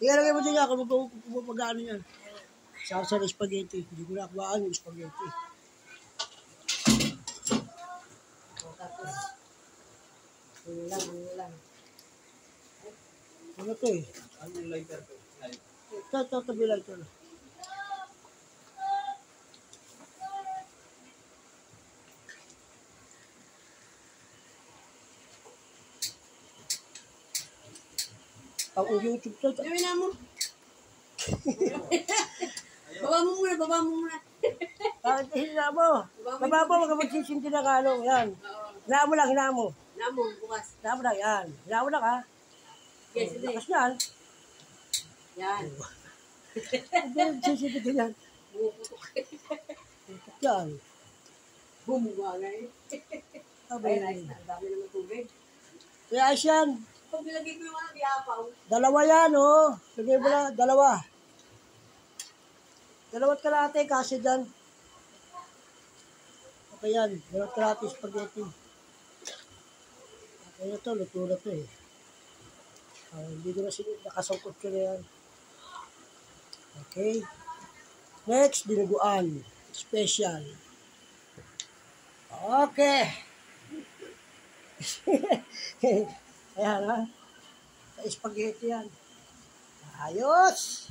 Ilalagay mo dyan ako mag-ano yan. Salsa na spaghetti. Hindi ko nakabaan yung spaghetti. Tapos, ano lang. Ano to eh? Ano yung lighter ko? Ito, tabi lighter. Ang YouTube to. Gawin na mo. Baba mo muna. Hina mo. Baba mo, huwag ka magsisinti na kano. Yan. Hinaan mo lang, hinaan mo. Namo, bukas. Hinaan mo lang, yan. Hinaan mo lang ha. Yes, hindi. Lakas yan. Yan. Magsisinti ka yan. Yan. Bumuha nga eh. Ay, nice na. Ang dami naman tubig. Kaya yan. Pag nilagay ko yung ano, diapaw. Dalawa yan, oh. Lagay mo na, dalawa. Dalawat kalate kasi dyan. Okay yan, dalawat kalate spaghetti. Okay na to, luto na to eh. Hindi ko na nakasangkot ko na yan. Okay. Next, dinuguan. Special. Okay. Ayan ha. Sa spaghetti yan. Ayos.